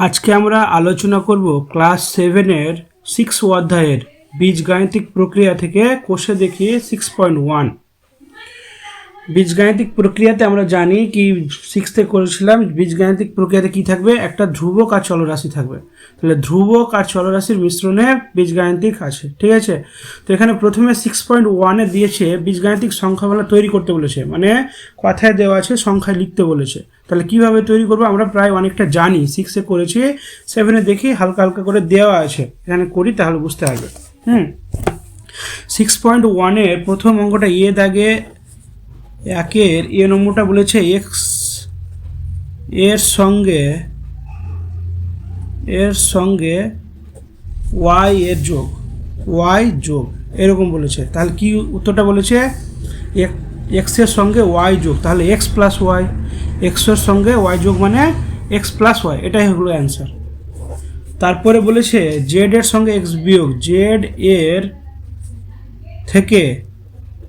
আজকে আমরা আলোচনা করব ক্লাস 7-এর 6 অধ্যায়ের বীজগাণিতিক প্রক্রিয়া থেকে কোষে দেখিয়ে 6.1। বীজগাণিতিক প্রক্রিয়াতে আমরা জানি কি 6তে করেছিলাম, বীজগাণিতিক প্রক্রিয়াতে কি থাকবে, একটা ধ্রুবক আর চলরাশি থাকবে। তাহলে ধ্রুবক আর চলরাশির মিশ্রণে বীজগাণিতিক আছে, ঠিক আছে। তো এখানে প্রথমে 6.1-এ দিয়েছে বীজগাণিতিক সংখ্যামালা তৈরি করতে বলেছে, মানে কথায় দেওয়া আছে সংখ্যায় লিখতে বলেছে। তাহলে কিভাবে তৈরি করবো আমরা প্রায় অনেকটা জানি, 6-এ করেছি, 7-এ দেখি হালকা হালকা করে দেওয়া আছে, এখানে করি তাহলে বুঝতে পারবে। 6.1-এর প্রথম অঙ্কটা দাগে একের নম্বরটা বলেছে এক্স এর সঙ্গে ওয়াই এর যোগ এরকম বলেছে। তাহলে কি উত্তরটা বলেছে, এক্স এর সঙ্গে ওয়াই যোগ, তাহলে এক্স প্লাস ওয়াই, এক্সের সঙ্গে ওয়াই যোগ মানে এক্স প্লাস ওয়াই, এটাই হলো অ্যান্সার। তারপরে বলেছে জেড এর সঙ্গে এক্স বিয়োগ, জেড এর থেকে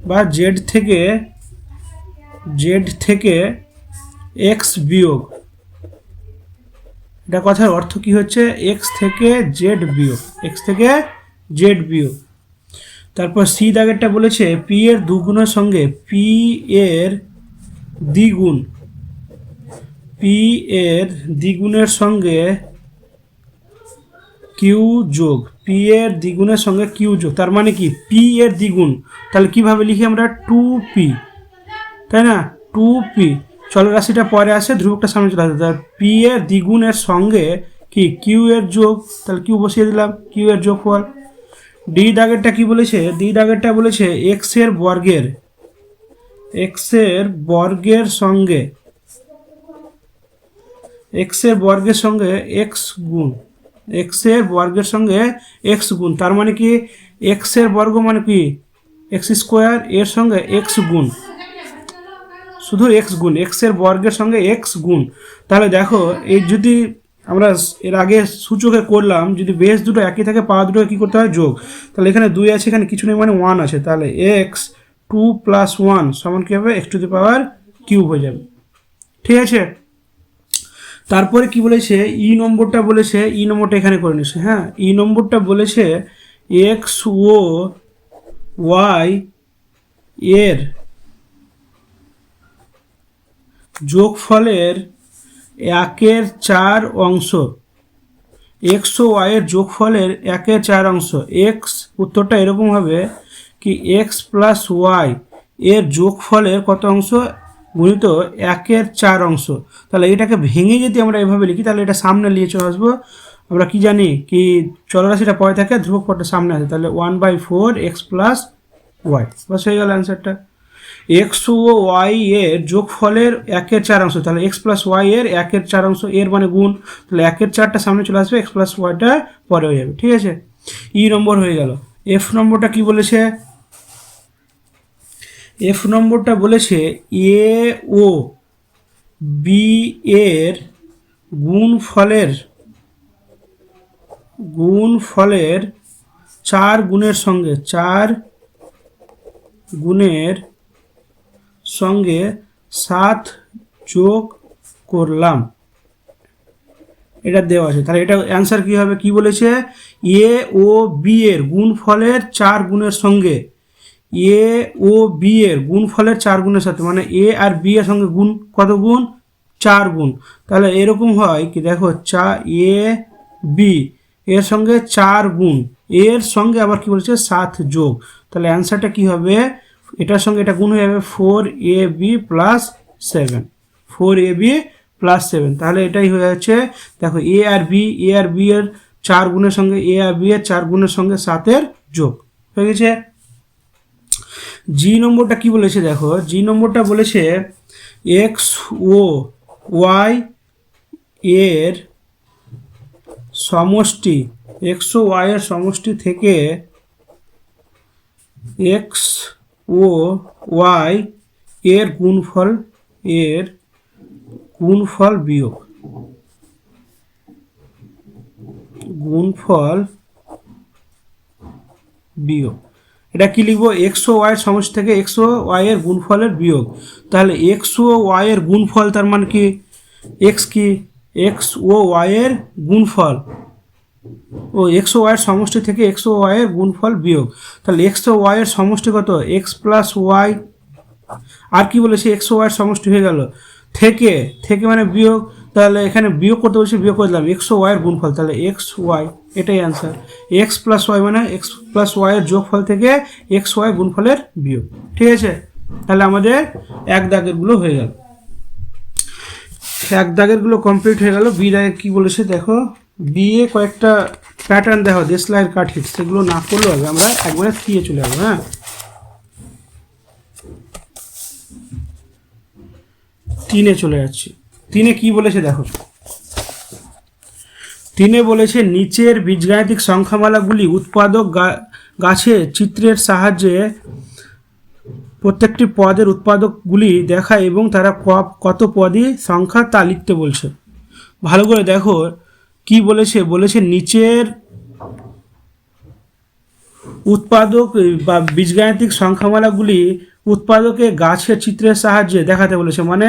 বা জেড থেকে এক্স বিয়োগ, এটা কথার অর্থ কি হচ্ছে, এক্স থেকে জেড বিয়োগ। তারপর সি দাগেরটা বলেছে পি এর দুগুণের সঙ্গে পি এর দ্বিগুণের সঙ্গে কিউ যোগ, পি এর দ্বিগুণের সঙ্গে কিউ যোগ, তার মানে কি পি এর দ্বিগুণ, তাহলে কিভাবে লিখি আমরা 2p, তাই না, 2p, চলরাশিটা পরে আসে, ধ্রুবকটা সামনে চলে আসে, তাহলে পি এর দ্বিগুণের সঙ্গে কি কিউ এর যোগ, তাহলে কিউ বসিয়ে দিলাম, কিউ এর যোগফল। ডি দাগেরটা কি বলেছে, ডি দাগেরটা বলেছে এক্স এর বর্গের সঙ্গে এক্স এর বর্গের সঙ্গে এক্স গুণ, তার মানে কি এক্স এর বর্গ মানে কি এক্স স্কোয়ার, এর সঙ্গে এক্স গুণ, শুধু এক্স গুণ, এক্স এর বর্গের সঙ্গে এক্স গুণ। তাহলে দেখো এই যদি আমরা এর আগে সূচকে করলাম, যদি বেস দুটো একই থাকে পাওয়া দুটো কি করতে হয়, যোগ। তাহলে এখানে 2 আছে, এখানে কিছু নেই মানে 1 আছে, তাহলে এক্স 2 + 1 সমান কি হবে, x two the power cube হয়ে যাবে, ঠিক আছে। তারপরে কি বলেছে ই নম্বরটা এখানে করে নিচ্ছে, হ্যাঁ, ই নম্বরটা বলেছে এক্স ও ওয়াই এর যোগফলের 1/4 অংশ, এক্স ও ওয়াই এর যোগফলের 1/4 অংশ, এক্স উত্তরটা এরকম হবে কি এক্স প্লাস ওয়াই এর যোগফলের কত অংশ গুণিত 1/4 অংশ। তাহলে এটাকে ভেঙে যদি আমরা এভাবে লিখি, তাহলে এটা সামনে নিয়ে চলে আসবো। আমরা কি জানি কি চলরাশিটা পরে থাকে, ধ্রুবক পদটা সামনে আসে, তাহলে 1/4 এক্স প্লাস ওয়াই, বাস হয়ে গেল অ্যান্সারটা। এক্স ও ওয়াই এর যোগফলের 1/4 অংশ, তাহলে এক্স প্লাস ওয়াই এর 1/4 অংশ, এর মানে গুণ, তাহলে 1/4টা সামনে চলে আসবে, এক্স প্লাস ওয়াইটা পরে হয়ে যাবে, ঠিক আছে। ই নম্বর হয়ে গেল। এফ নম্বরটা কি বলেছে, এফ নম্বরটা বলেছে এ ও বি এর গুণফলের 4 গুণের সঙ্গে 7 যোগ করলাম, এটা দেওয়া আছে। তাহলে এটা অ্যান্সার কি হবে, কি বলেছে এ ও বি এর গুণফলের 4 গুণের সঙ্গে, এ ও বি এর গুণফলের 4 গুণের সাথে, মানে এ আর বি এর সঙ্গে গুণ, কত গুণ, 4 গুণ। তাহলে এরকম হয় কি দেখো, এ বি এর সঙ্গে 4 গুণ, এর সঙ্গে আবার কি বলেছে 7 যোগ, তাহলে অ্যান্সারটা কি হবে, এটার সঙ্গে এটা গুণ হয়ে যাবে 4ab + 7, 4ab + 7, তাহলে এটাই হয়ে যাচ্ছে। দেখো এ আর বি এর 4 গুণের সঙ্গে এ আর বি এর 4 গুণের সঙ্গে 7-এর যোগ হয়ে গেছে। জি নম্বরটা কি বলেছে, দেখো জি নম্বরটা বলেছে এক্স ও ওয়াই এর সমষ্টি, এক্স ও ওয়াই এর সমষ্টি থেকে এক্স ও ওয়াই এর গুণফল বিয়োগ, এটা কি লিখবো, এক্স ও ওয়াই এর সমষ্টি থেকে এক্স ও ওয়াই এর গুণফলের বিয়োগ। তাহলে এক্স ও ওয়াই এর গুণফল, তার মানে কি এক্স কি এক্স ও ওয়াই এর গুণফল, ও এক্স ও ওয়াইয়ের সমষ্টি থেকে এক্স ও ওয়াইয়ের গুণফল বিয়োগ। তাহলে এক্স ও ওয়াইয়ের সমষ্টি কত, এক্স প্লাস ওয়াই, আর কি বলেছে এক্স ও ওয়াইয়ের সমষ্টি হয়ে গেল থেকে, থেকে মানে বিয়োগ, তাহলে এখানে বিয়োগ করতে বলছে, বিয়োগ করে দিলাম এক্স ও ওয়াইয়ের গুণফল, তাহলে এক্স ওয়াই, এটাই অ্যান্সার। এক্স প্লাস ওয়াই মানে এক্স প্লাস ওয়াইয়ের যোগফল থেকে এক্স ওয়াই গুণফলের বিয়োগ। ঠিক আছে, তাহলে আমাদের এক দাগেরগুলো হয়ে গেল, এক দাগেরগুলো কমপ্লিট হয়ে গেল। বি দাগের কী বলেছে দেখো, বি এ কয়েকটা প্যাটার্ন দেখো দেশলাইয়ের কাঠির, সেগুলো না করলেও হবে, আমরা একবারে থিয়ে চলে যাবো। হ্যাঁ, তিনে চলে যাচ্ছি। তিনে কি বলেছে দেখো, তিনে বলেছে নিচের বীজগাণিতিক সংখ্যামালাগুলি উৎপাদক গাছে চিত্রের সাহায্যে প্রত্যেকটি পদের উৎপাদকগুলি দেখায় এবং তারা কত পদই সংখ্যা তা লিখতে বলছে। ভালো করে দেখো কি বলেছে, বলেছে নিচের উৎপাদক বা বীজগাণিতিক সংখ্যামালাগুলি উৎপাদকে গাছের চিত্রের সাহায্যে দেখাতে বলেছে। মানে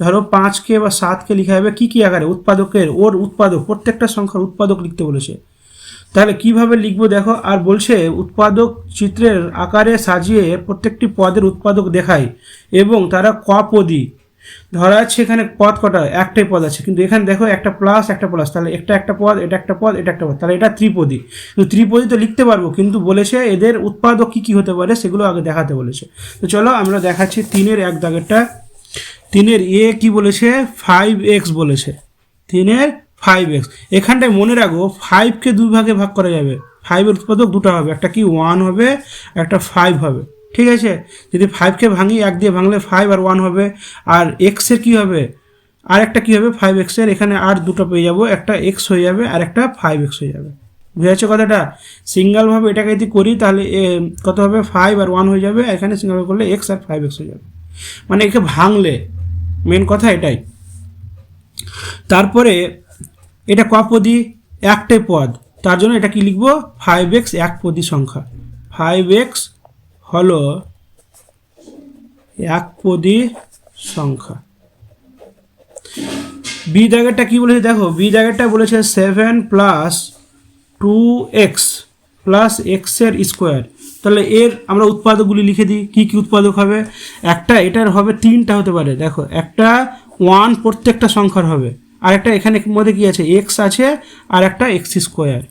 ধরো 5কে বা 7কে লেখা হবে কী কী আকারে, উৎপাদকের, ওর উৎপাদক, প্রত্যেকটা সংখ্যার উৎপাদক লিখতে বলেছে। তাহলে কিভাবে লিখবো দেখো, আর বলছে উৎপাদক চিত্রের আকারে সাজিয়ে প্রত্যেকটি পদের উৎপাদক দেখায় এবং তারা কপদী। ধরা যাচ্ছে এখানে পদ কটা, একটাই পদ আছে, কিন্তু এখানে দেখো একটা প্লাস একটা প্লাস, তাহলে একটা পদ, এটা একটা পদ, এটা একটা পদ, তাহলে এটা ত্রিপদী। কিন্তু ত্রিপদী তো লিখতে পারবো, কিন্তু বলেছে এদের উৎপাদক কী কী হতে পারে সেগুলো আগে দেখাতে বলেছে। তো চলো আমরা দেখাচ্ছি তিনের এক দাগেরটা। তিনের এ কি বলেছে, 5x বলেছে, তিনের 5x। এখানটায় মনে রাখো 5কে দুই ভাগে ভাগ করা যাবে, 5-এর উৎপাদক দুটো হবে, একটা কি 1 হবে, একটা 5 হবে। ঠিক আছে, যদি 5কে ভাঙি, 1 দিয়ে ভাঙলে 5 আর 1 হবে, আর এক্সের কী হবে, আর একটা কী হবে 5x-এর, এখানে আর দুটো পেয়ে যাবো, একটা এক্স হয়ে যাবে আর একটা 5x হয়ে যাবে। বুঝেছো কথাটা? সিঙ্গেলভাবে এটাকে যদি করি তাহলে কত হবে, 5 আর 1 হয়ে যাবে, এখানে সিঙ্গেলভাবে করলে এক্স আর 5x হয়ে যাবে, মানে একে ভাঙলে, মেন কথা এটাই। তারপরে এটা কপদী, একটাই পদ, তার জন্য এটা কি লিখবো, 5x একপদী সংখ্যা, 5x হলো একপদী সংখ্যা। বি দাগেরটা কি বলেছে দেখো, বি দাগেরটা বলেছে 7 প্লাস 2x প্লাস এক্সের স্কোয়ার। তাহলে এর আমরা উৎপাদকগুলি লিখে দিই, কী কী উৎপাদক হবে। একটা, এটার হবে 3টা হতে পারে, দেখো একটা 1 প্রত্যেকটা সংখ্যার হবে, আর একটা এখানে মধ্যে কী আছে, এক্স আছে, আর একটা এক্স স্কোয়ার,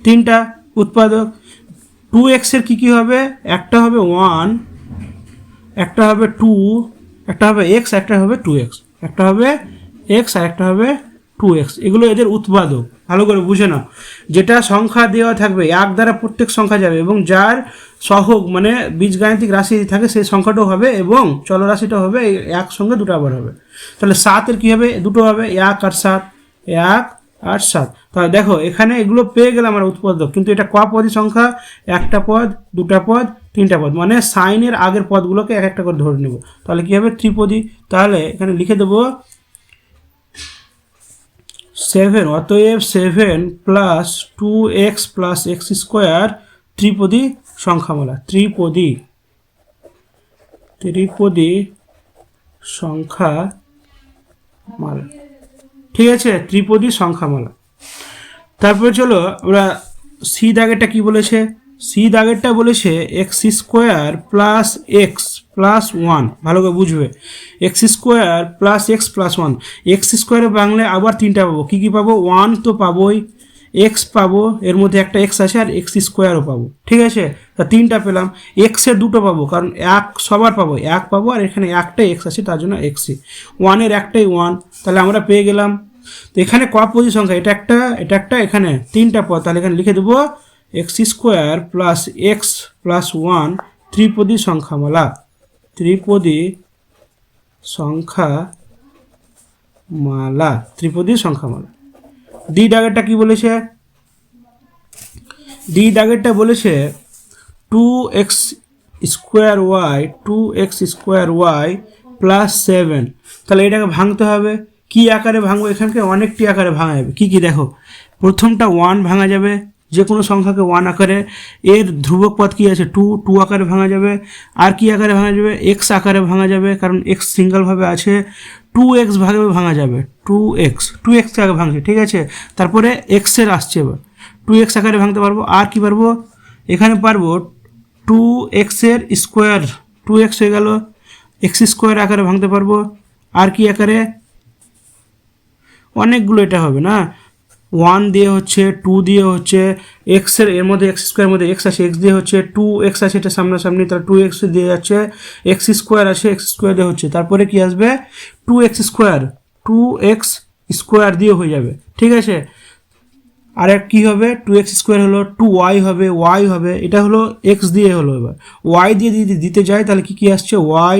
3টা উৎপাদক। 2x-এর কী কী হবে, একটা হবে 1, একটা হবে 2, একটা হবে এক্স, একটা হবে 2x, একটা হবে এক্স আর একটা হবে 2x, এগুলো এদের উৎপাদক। ভালো করে বুঝে নাও, যেটা সংখ্যা দেওয়া থাকবে এক দ্বারা প্রত্যেক সংখ্যা যাবে, এবং যার সহগ মানে বীজগাণিতিক রাশি থাকে সেই সংখ্যাটাও হবে, এবং চলরাশিটাও হবে, একসঙ্গে দুটো আবার হবে। তাহলে 7-এর কী হবে, দুটো হবে, 1 আর 7, 1 আর 7। তাহলে দেখো এখানে এগুলো পেয়ে গেলাম আমরা উৎপাদক, কিন্তু এটা কপদী সংখ্যা, একটা পদ, দুটা পদ, 3টা পদ, মানে সাইনের আগের পদগুলোকে এক একটা করে ধরে নেব, তাহলে কী হবে, ত্রিপদী। তাহলে এখানে লিখে দেবো 7, অতএব 7 plus 2x plus x square ত্রিপদী সংখ্যামালা, ত্রিপদী সংখ্যামালা। ঠিক আছে, ত্রিপদী সংখ্যামালা। তারপরে চলো আমরা সি দাগেরটা কি বলেছে, সি দাগেরটা বলেছে x square plus x plus 1, ভালো করে বুঝবে, x square plus x plus 1, x স্কোয়ারে বাংলায় আবার 3টা পাবো, কী কী পাবো, 1 তো পাবোই, এক্স পাবো, এর মধ্যে একটা এক্স আছে, আর এক্স স্কোয়ারও পাবো। ঠিক আছে, তা 3টা পেলাম, এক্সের দুটো পাবো, কারণ এক সবার পাবো, 1 পাবো, আর এখানে একটাই এক্স আছে তার জন্য এক্সই, 1-এর একটাই 1, তাহলে আমরা পেয়ে গেলাম। তো এখানে কপদী সংখ্যা, এটা একটা, এটা একটা, এখানে 3টা পদ, তাহলে এখানে লিখে দেবো x square plus x plus 1 ত্রিপদী সংখ্যামালা, ত্রিপদী সংখ্যামালা, ত্রিপদী সংখ্যামালা। ডি দাগেরটা কি বলেছে, ডি দাগেরটা বলেছে 2x স্কোয়ার ওয়াই প্লাস 7। তাহলে এটাকে ভাঙতে হবে, কি আকারে ভাঙবো, এখানকে অনেকটি আকারে ভাঙা যাবে। কী কী দেখো, প্রথমটা 1 ভাঙা যাবে, যে কোনো সংখ্যাকে 1 আকারে, এর ধ্রুবক পদ কী আছে 2, 2 আকারে ভাঙা যাবে, আর কি আকারে ভাঙা যাবে x আকারে ভাঙা যাবে, কারণ x সিঙ্গেলভাবে আছে, 2x ভাগে ভাঙা যাবে, 2x আগে ভাঙছে, ঠিক আছে। তারপরে x এর আসছে, এবার 2x আকারে ভাঙতে পারবো, আর কি পারবো এখানে পারবো 2x এর স্কোয়ার, 2x হয়ে গেল, x স্কোয়ার আকারে ভাঙতে পারবো, আর কি আকারে অনেকগুলো এটা হবে না, 1 দিয়ে হচ্ছে, 2 দিয়ে হচ্ছে, এর মধ্যে x স্কোয়ারের মধ্যে x আছে, x দিয়ে হচ্ছে, 2x আছে এটা সামনাসামনি, তাহলে 2x দিয়ে যাচ্ছে, x স্কোয়ার আছে, x স্কোয়ার দিয়ে হচ্ছে, তারপরে কি আসবে 2x স্কোয়ার দিয়ে হয়ে যাবে, ঠিক আছে। আর এক কী হবে 2x স্কোয়ার হলো 2y হবে, y হবে, এটা হলো x দিয়ে হলো, এবার y দিয়ে দিতে যায় তাহলে কি আসছে y,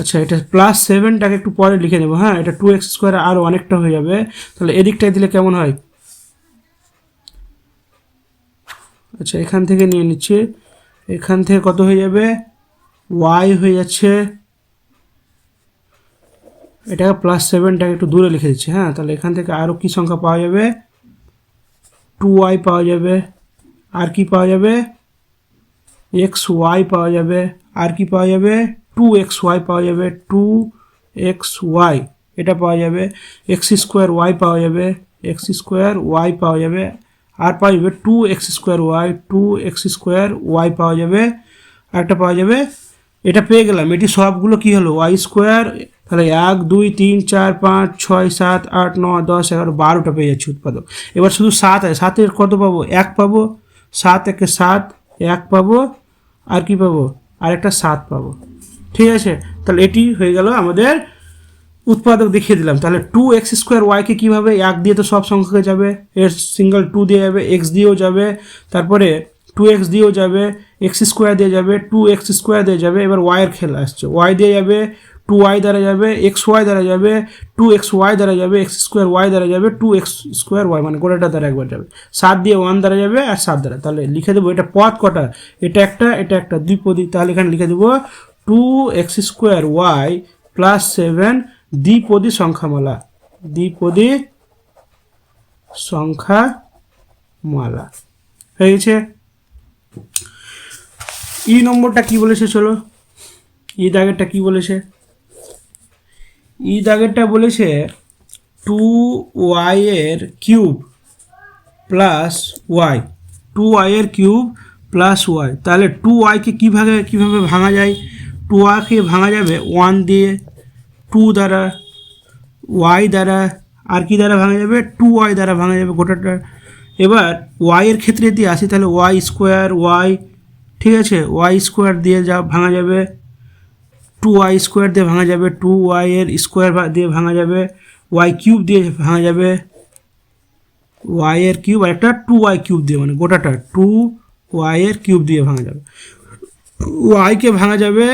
আচ্ছা এটা +7টাকে একটু পরে লিখে নেবো, হ্যাঁ এটা 2x স্কোয়ার আরও অনেকটা হয়ে যাবে, তাহলে এদিকটায় দিলে কেমন হয়, আচ্ছা এখান থেকে নিয়ে নিচ্ছি, এখান থেকে কত হয়ে যাবে y হয়ে যাচ্ছে, এটাকে +7টাকে একটু দূরে লিখে দিচ্ছি, হ্যাঁ তাহলে এখান থেকে আরও কি সংখ্যা পাওয়া যাবে 2y পাওয়া যাবে, আর কি পাওয়া যাবে xy পাওয়া যাবে, আর কি পাওয়া যাবে 2xy পাওয়া যাবে, 2xy এটা পাওয়া যাবে, x স্কোয়ার y পাওয়া যাবে, x স্কোয়ার y পাওয়া যাবে, আর পাওয়া যাবে 2x স্কোয়ার y পাওয়া যাবে, আরেকটা পাওয়া যাবে, এটা পেয়ে গেলাম, এটি সবগুলো কি হলো y স্কোয়ার, তাহলে 1 2 3 4 5 6 7 8 9 10 11 12টা পেয়ে যাচ্ছে উৎপাদক। এবার শুধু 7 আছে, 7-এর কত পাবো 1 পাবো, 7 একে 7 1 পাবো, আর কি পাবো আর একটা 7 পাবো, ঠিক আছে। তাহলে এটি হয়ে গেল আমাদের উৎপাদক দেখিয়ে দিলাম। তাহলে 2x স্কোয়ার ওয়াইকে কীভাবে 1 দিয়ে তো সব সংখ্যাকে যাবে, এর সিঙ্গেল 2 দিয়ে যাবে, x দিয়েও যাবে, তারপরে 2x দিয়েও যাবে, x স্কোয়ার দিয়ে যাবে, 2x স্কোয়ার দিয়ে যাবে, এবার y এর খেলা আসছে, y দিয়ে যাবে, 2y দ্বারা যাবে, xy দ্বারা যাবে, 2xy দ্বারা যাবে, x স্কোয়ার y দ্বারা যাবে, 2x স্কোয়ার y মানে গোটাটা দ্বারা একবার যাবে, 7 দিয়ে 1 দ্বারা যাবে আর 7 দ্বারা, তাহলে লিখে দেবো এটা পদ কটা, এটা একটা দ্বিপদী, তাহলে এখানে লিখে দেবো 2x স্কোয়ার y প্লাস 7 দ্বিপদী সংখ্যামালা, দ্বিপদী সংখ্যামালা হয়ে গেছে। ই নম্বরটা কি বলেছে, চলো ই দাগেরটা কি বলেছে, ই দাগেরটা বলেছে 2y এর কিউব প্লাস y, 2y এর কিউব প্লাস y, তাহলে 2yকে কীভাবে ভাঙা যায়, 2yকে ভাঙা যাবে 1 দিয়ে, 2 দ্বারা, y দ্বারা, আর কি দ্বারা ভাঙা যাবে 2y দ্বারা ভাঙা যাবে গোটাটা। এবার y এর ক্ষেত্রে যদি আসি তাহলে y স্কোয়ার y, ঠিক আছে, y স্কোয়ার দিয়ে ভাঙা যাবে, 2y স্কোয়ার দিয়ে ভাঙা যাবে, 2y এর স্কোয়ার দিয়ে ভাঙা যাবে, y কিউব দিয়ে ভাঙা যাবে, y এর কিউব আর একটা 2y কিউব দিয়ে, মানে গোটাটা 2y এর কিউব দিয়ে ভাঙা যাবে, yকে ভাঙা যাবে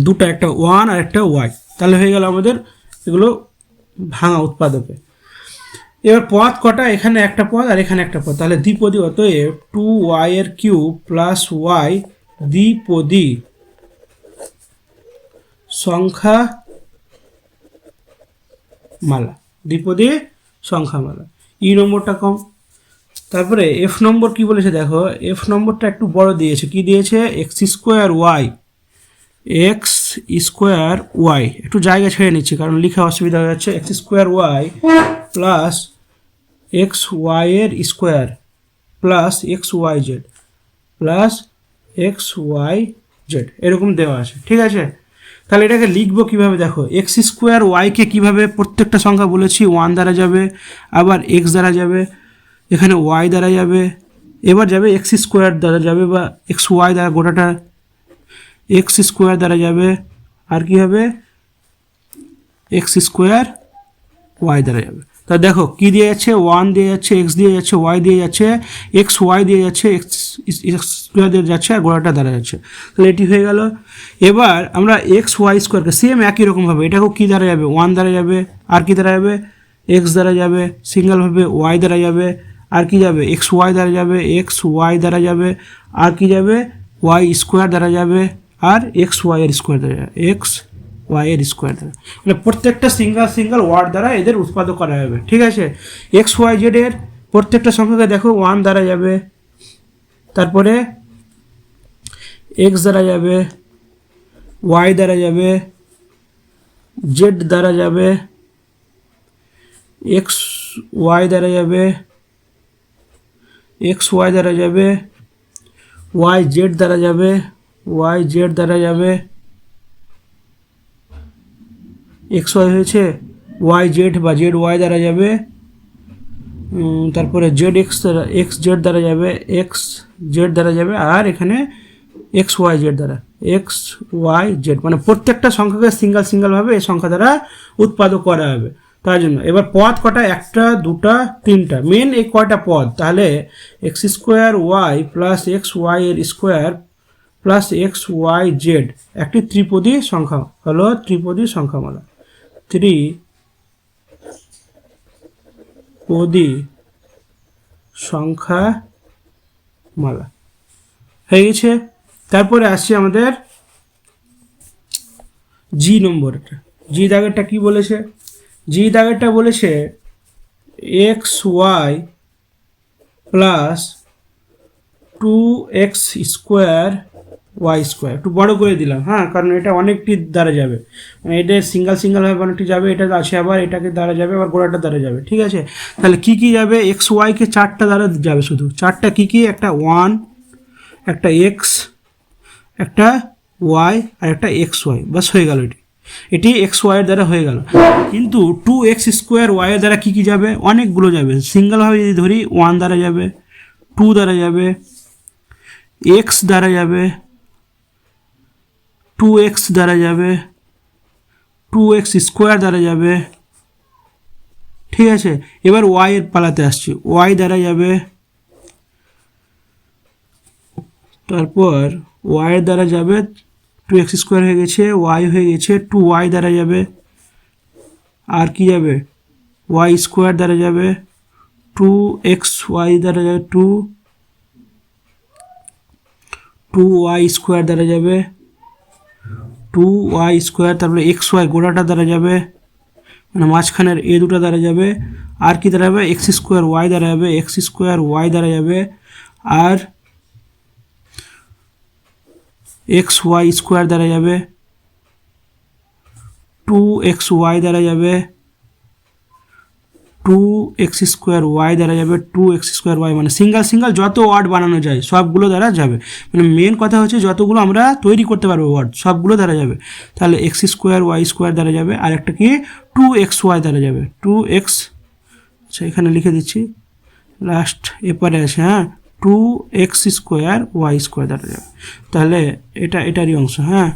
দুটো, একটা 1 আর একটা y, তাহলে হয়ে গেল আমাদের এগুলো ভাঙা উৎপাদকে। এবার পদ কটা, এখানে একটা পদ আর এখানে একটা পদ, তাহলে দ্বিপদী, অতএব 2y এর কিউব প্লাস y দ্বিপদী সংখ্যামালা, দ্বিপদী সংখ্যামালা। ই নম্বরটা কম। তারপরে এফ নম্বর কি বলেছে দেখো, এফ নম্বরটা একটু বড় দিয়েছে, কি দিয়েছে এক্স স্কোয়ার ওয়াই, একটু জায়গা ছেড়ে নিচ্ছি কারণ লিখা অসুবিধা হয়ে যাচ্ছে, x square y plus x y এর square plus x y z plus x y z এরকম দেওয়া আছে, ঠিক আছে। তাহলে এটাকে লিখবো কীভাবে দেখো, এক্স স্কোয়ার ওয়াইকে কীভাবে প্রত্যেকটা সংখ্যা বলেছি 1 দ্বারা যাবে, আবার এক্স দ্বারা যাবে, এখানে ওয়াই দ্বারা যাবে, এবার যাবে এক্স স্কোয়ার দ্বারা যাবে বা এক্স ওয়াই দ্বারা গোটাটা এক্স স্কোয়ার দ্বারা যাবে, আর কি হবে এক্স স্কোয়ার ওয়াই দ্বারা যাবে। তা দেখো কী দিয়ে যাচ্ছে 1 দিয়ে যাচ্ছে, এক্স দিয়ে যাচ্ছে, ওয়াই দিয়ে যাচ্ছে, এক্স ওয়াই দিয়ে যাচ্ছে, এক্স স্কোয়ার দিয়ে যাচ্ছে আর গোড়াটা দ্বারা যাচ্ছে, তাহলে এটি হয়ে গেল। এবার আমরা এক্স ওয়াই স্কোয়ারকে সেম একই রকমভাবে এটাকেও কী দ্বারা যাবে 1 দ্বারা যাবে, আর কি দ্বারা যাবে এক্স দ্বারা যাবে, সিঙ্গেলভাবে ওয়াই দ্বারা যাবে, আর কি যাবে এক্স ওয়াই দ্বারা যাবে, এক্স ওয়াই দ্বারা যাবে, আর কি যাবে ওয়াই স্কোয়ার দ্বারা যাবে, আর এক্স ওয়াই এর স্কোয়ার দ্বারা যাবে, এক্স ওয়াই এর স্কোয়ার দ্বারা, মানে প্রত্যেকটা সিঙ্গেল ওয়ার্ড দ্বারা এদের উৎপাদক করা হবে। ঠিক আছে, এক্স ওয়াই জেড এর প্রত্যেকটা সংখ্যাকে দেখো ওয়ান দ্বারা যাবে, তারপরে এক্স দ্বারা যাবে, ওয়াই দ্বারা যাবে, জেড দ্বারা যাবে, এক্স ওয়াই দ্বারা যাবে, এক্স ওয়াই দ্বারা যাবে, ওয়াই জেড দ্বারা যাবে, ওয়াই জেড দ্বারা যাবে, এক্স ওয়াই হয়েছে, ওয়াই জেড বা জেড ওয়াই দ্বারা যাবে, তারপরে জেড এক্স দ্বারা, এক্স জেড দ্বারা যাবে, এক্স জেড দ্বারা যাবে, আর এখানে এক্স ওয়াই জেড দ্বারা, এক্স ওয়াই জেড, মানে প্রত্যেকটা সংখ্যাকে সিঙ্গেলভাবে এই সংখ্যা দ্বারা উৎপাদক করা হবে। তার জন্য এবার পদ কটা, একটা দুটা তিনটা, মেন এই কয়টা পদ, তাহলে x square y plus x y এর square plus x y z একটি ত্রিপদী সংখ্যা, হলো ত্রিপদী সংখ্যামালা, ত্রিপদী সংখ্যামালা হয়ে গেছে। তারপরে আসছে আমাদের জি নম্বরটা। জি দাগেরটা কি বলেছে? জি দাগেরটা বলেছে X Y plus 2x square Y square, একটু বড় করে দিলাম, হ্যাঁ, কারণ এটা অনেকটি দ্বারা যাবে, মানে এটা সিঙ্গেলভাবে অনেকটি যাবে, এটা আছে আবার এটাকে দ্বারা যাবে, আবার গোড়াটা দ্বারা যাবে। ঠিক আছে, তাহলে কি কি যাবে? এক্স ওয়াইকে চারটা দ্বারা যাবে, শুধু চারটা কি কি, একটা ওয়ান, একটা এক্স, একটা ওয়াই, আর একটা এক্স ওয়াই, বাস হয়ে গেল। এটি এক্স ওয়াইয়ের দ্বারা হয়ে গেল। কিন্তু 2x স্কোয়ার ওয়াইয়ের দ্বারা কি কি যাবে? অনেকগুলো যাবে। সিঙ্গেলভাবে যদি ধরি, ওয়ান দ্বারা যাবে, টু দ্বারা যাবে, এক্স দ্বারা যাবে, 2x দ্বারা যাবে, 2x স্কোয়ার দ্বারা যাবে। ঠিক আছে, এবার ওয়াই এর পালাতে আসছি, ওয়াই দ্বারা যাবে, তারপর ওয়াইয়ের দ্বারা যাবে, 2x স্কোয়ার হয়ে গেছে, ওয়াই হয়ে গেছে, 2y দ্বারা যাবে, আর কি যাবে? ওয়াই স্কোয়ার দ্বারা যাবে, 2xy দ্বারা যাবে, 2y স্কোয়ার দ্বারা যাবে, 2y স্কোয়ার, তারপরে xy গোড়াটা দ্বারা যাবে, মানে মাঝখানের এ দুটো দ্বারা যাবে, আর কি দ্বারা যাবে? এক্স স্কোয়ার ওয়াই দ্বারা যাবে, এক্স স্কোয়ার ওয়াই দ্বারা যাবে, আর এক্স ওয়াই স্কোয়ার দ্বারা যাবে, 2xy দ্বারা যাবে, 2x স্কোয়ার ওয়াই দ্বারা যাবে, 2x স্কোয়ার ওয়াই, মানে সিঙ্গেল যত ওয়ার্ড বানানো যায় সবগুলো দ্বারা যাবে। মানে মেন কথা হচ্ছে যতগুলো আমরা তৈরি করতে পারবো ওয়ার্ড সবগুলো দ্বারা যাবে। তাহলে এক্স স্কোয়ার ওয়াই স্কোয়ার দ্বারা যাবে, আর একটা কি 2xy দ্বারা যাবে, 2x, আচ্ছা এখানে লিখে দিচ্ছি, লাস্ট এপারে আছে, হ্যাঁ, 2x স্কোয়ার ওয়াই স্কোয়ার দ্বারা যাবে। তাহলে এটারই অংশ, হ্যাঁ,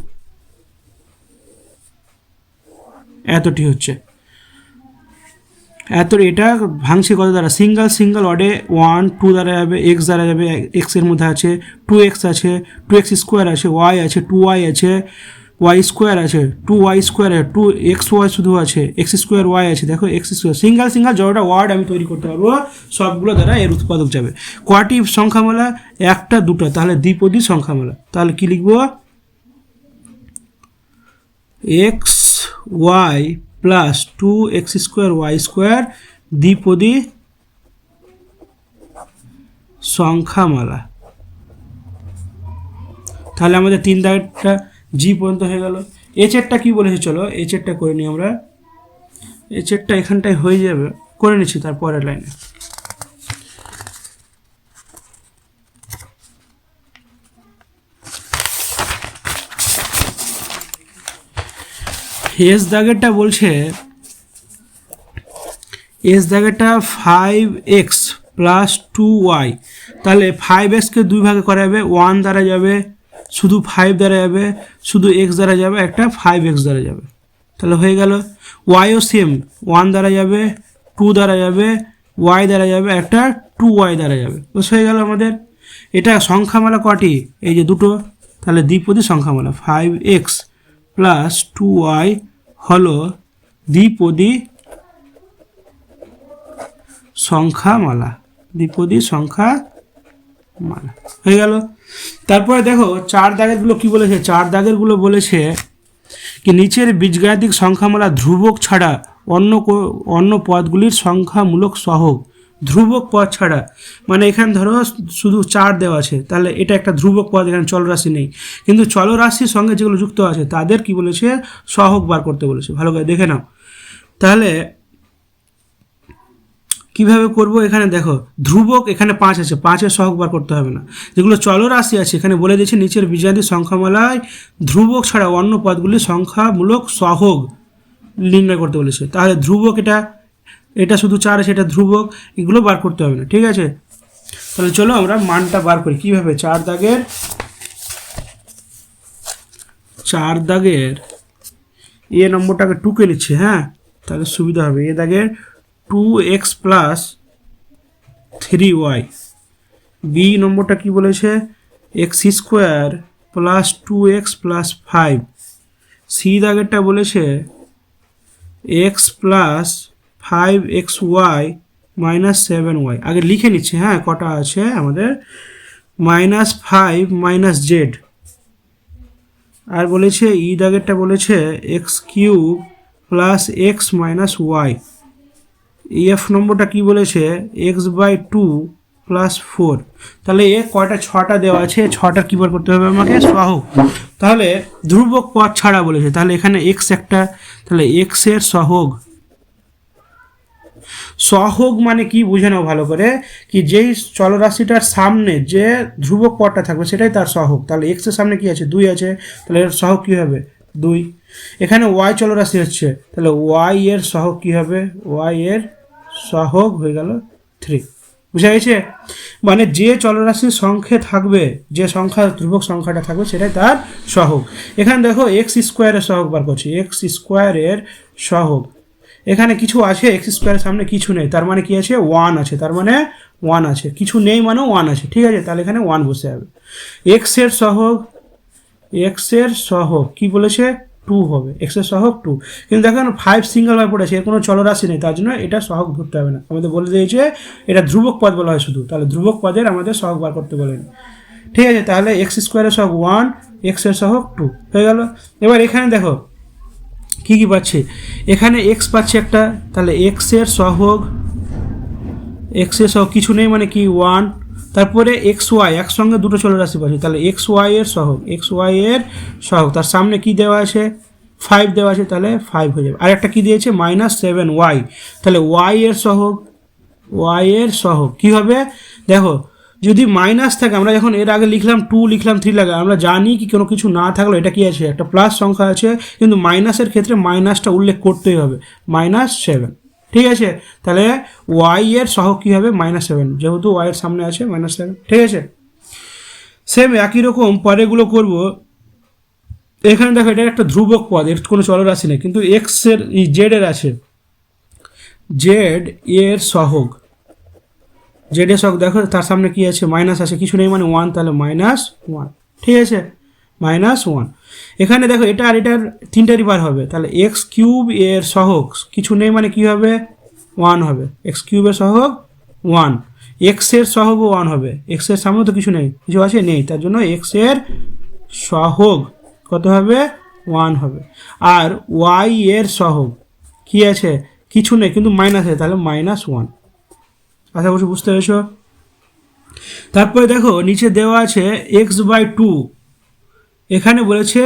এতটি হচ্ছে এত। এটা ভাঙছে কত দ্বারা? সিঙ্গেল ওয়ার্ডে 1 2 দ্বারা যাবে, এক্স দ্বারা যাবে, এক্স এর মধ্যে আছে 2x আছে, 2x স্কোয়ার আছে, ওয়াই আছে, 2y আছে, ওয়াই স্কোয়ার আছে, 2y স্কোয়ার আছে, 2xy শুধু আছে, এক্স স্কোয়ার ওয়াই আছে, দেখো এক্স স্কোয়ার। সিঙ্গেল যতটা ওয়ার্ড আমি তৈরি করতে পারবো সবগুলো দ্বারা এর উৎপাদক যাবে। কয়টি সংখ্যামালা? একটা দুটো, তাহলে দ্বিপদী সংখ্যামালা। তাহলে কি লিখবো? X Y plus 2x square Y square দ্বিপদী সংখ্যামালা। তাহলে আমাদের তিন দাগেরটা জি পর্যন্ত হয়ে গেল। এইচেরটা কি বলেছে? চলো এইচেরটা করে নিই আমরা। এইচেরটা এখানটায় হয়ে যাবে, করে নিচ্ছি তারপরের লাইনে। এস দাগেরটা বলছে, এস দাগেরটা 5x প্লাস 2y, তাহলে 5xকে দুই ভাগে করা যাবে, 1 দ্বারা যাবে, শুধু 5 দ্বারা যাবে, শুধু x দ্বারা যাবে, একটা 5x দ্বারা যাবে। তাহলে হয়ে গেল। ওয়াইও সেম, 1 দ্বারা যাবে, 2 দ্বারা যাবে, y দ্বারা যাবে, একটা 2y দ্বারা যাবে। তো হয়ে গেল আমাদের। এটা সংখ্যামালা কটি? এই যে দুটো, তাহলে দ্বিপদী সংখ্যামালা। 5x প্লাস 2y হলো দ্বিপদী সংখ্যামালা, দ্বিপদী সংখ্যামালা হয়ে গেল। তারপরে দেখো চার দাগেরগুলো কি বলেছে? চার দাগেরগুলো বলেছে কি নিচের বীজগাণিতিক সংখ্যামালা ধ্রুবক ছাড়া অন্য পদগুলির সংখ্যামূলক সহগ। ধ্রুবক পদ ছাড়া মানে এখানে ধরো শুধু 4 দেওয়া আছে, তাহলে এটা একটা ধ্রুবক পদ, এখানে চলরাশি নেই, কিন্তু চলরাশির সঙ্গে যেগুলো যুক্ত আছে তাদের কি বলেছে, সহগ বার করতে বলেছে। ভালো করে দেখে নাও। তাহলে কিভাবে করব, এখানে দেখো ধ্রুবক এখানে 5 আছে, 5-এর সহগ বার করতে হবে না। যেগুলো চলরাশি আছে এখানে বলে দিয়েছে নিচের বীজগাণিতিক সংখ্যামালায় ধ্রুবক ছাড়া অন্য পদগুলির সংখ্যামূলক সহগ নির্ণয় করতে বলেছে। তাহলে ধ্রুবক এটা শুধু 4 আছে, এটা ধ্রুবক, এগুলো বার করতে হবে না, ঠিক আছে। তাহলে চলো আমরা মানটা বার করি কিভাবে। 4 দাগের এ নম্বরটাকে 2কে নিচ্ছে, হ্যাঁ, তাহলে সুবিধা হবে। এ দাগের 2x + 3y, বি নম্বরটা কি বলেছে, x² + 2x + 5, সি দাগেরটা বলেছে x + 5xy - 7y। আগে লিখে নিচ্ছে, হ্যাঁ, কটা আছে আমাদের, -5 - z, আর বলেছে ই দাগেরটা বলেছে x³ + x - y, এফ নম্বরটা কি বলেছে x/2 + 4। তাহলে এ কয়টা, 6টা দেওয়া আছে, 6টার কী বার করতে হবে আমাকে, সহগ। তাহলে ধ্রুবক পদ ছাড়া বলেছে, তাহলে এখানে x একটা, তাহলে x এর সহগ। সহগ মানে কি বুঝে নাও ভালো করে, কি যেই চলরাশিটার সামনে যে ধ্রুবক পদটা থাকবে সেটাই তার সহগ। তাহলে x এর সামনে কি আছে, 2 আছে, তাহলে এর সহগ কী হবে, 2। এখানে y চলরাশি হচ্ছে, তাহলে y এর সহগ কী হবে, y এর সহগ হয়ে গেল 3। বুঝা গেছে? মানে যে চলরাশির সংখ্যে থাকবে, যে সংখ্যা ধ্রুবক সংখ্যাটা থাকবে সেটাই তার সহগ। এখানে দেখো x² এর সহগ বার করছি, x² এর সহগ। এখানে কিছু আছে, x² এর সামনে কিছু নেই, তার মানে কি আছে, 1 আছে, তার মানে 1 আছে, কিছু নেই মানে 1 আছে, ঠিক আছে। তাহলে এখানে 1 বসে যাবে। x এর সহগ কি বলেছে, 2 হবে, x এর সহগ 2। কিন্তু দেখেন 5 সিঙ্গেল ভাবে পড়েছে, এর কোনো চলরাশি নেই, তার জন্য এটা সহগ ধরতে হবে না। আমাদের বলে দিয়েছে এটা ধ্রুবক পদ বলা হয় শুধু, তাহলে ধ্রুবক পদের আমাদের সহগ বার করতে বলেন, ঠিক আছে। তাহলে x² এর সহগ 1, x এর সহগ 2 হয়ে গেল। এবার এখানে দেখো কি কি পাচ্ছে, এখানে x পাচ্ছে একটা, তাহলে x এর সহগ কিছু নেই মানে কি 1, তারপরে xy একসঙ্গে দুটো চলরাশি পাচ্ছি, তাহলে xy এর সহগ, তার সামনে কি দেওয়া আছে, 5 দেওয়া আছে, তাহলে 5 হয়ে যাবে। আর একটা কি দিয়েছে -7y, তাহলে y এর সহগ কি হবে, দেখো যদি মাইনাস থাকে, আমরা যখন এর আগে লিখলাম 2 লিখলাম 3 লাগে, আমরা জানি কি কোনো কিছু না থাকলে এটা কি আছে, একটা প্লাস সংখ্যা আছে, কিন্তু মাইনাসের ক্ষেত্রে মাইনাসটা উল্লেখ করতেই হবে, -7, ঠিক আছে। তাহলে y এর সহগ কী হবে, -7, যেহেতু y এর সামনে আছে -7, ঠিক আছে। সেম একই রকম পরেগুলো করব। এখানে দেখো এটা একটা ধ্রুবক পদ, এর কোনো চলরাশি নেই, কিন্তু z এর আছে, z এর সহগ, দেখো তার সামনে কি আছে, মাইনাস আছে, কিছু নেই মানে 1, তাহলে -1, ঠিক আছে, -1। এখানে দেখো এটা আর এটার 3টারই বার হবে, তাহলে x³ এর সহগ কিছু নেই মানে কি হবে, 1 হবে, x³ এর সহগ 1, x এর সহগও 1 হবে, x এর সামনে তো কিছু নেই, কিছু আছে নেই, তার জন্য x এর সহগ কত হবে, 1 হবে। আর y এর সহগ কি আছে, কিছু নেই কিন্তু মাইনাস আছে, তাহলে -1। আশা করছি বুঝতে পেরেছ। তারপরে দেখো নিচে দেওয়া আছে x/2, এখানে বলেছে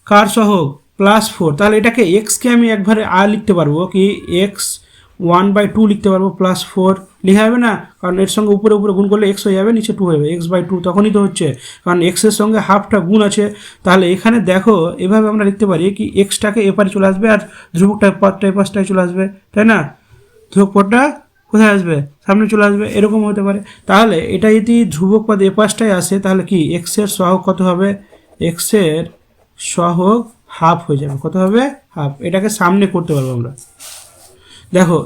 কার সহগ, +4, তাহলে এটাকে x-কে আমি একবারে আর লিখতে পারবো কি, x1/2 লিখতে পারবো, +4 লেখা যাবে না, কারণ এর সঙ্গে উপরে গুণ করলে x হয়ে যাবে, নিচে 2 হয়ে যাবে, x/2 তখনই তো হচ্ছে, কারণ x এর সঙ্গে হাফটা গুণ আছে। তাহলে এখানে দেখো এভাবে আমরা লিখতে পারি কি, x-টাকে এপারে চলে আসবে আর ধ্রুবকটা পদটা এপাশটায় চলে আসবে, তাই না, ধ্রুবক পদটা কোথায় আসবে, সামনে চলে আসবে, এরকম হতে পারে। তাহলে এটা যদি ধ্রুবক পদ এপাশটায় আসে, তাহলে কি x এর সহগ কত হবে, x এর সহগ হাফ হয়ে যাবে, কত হবে, হাফ। এটাকে সামনে করতে পারবো আমরা। দেখো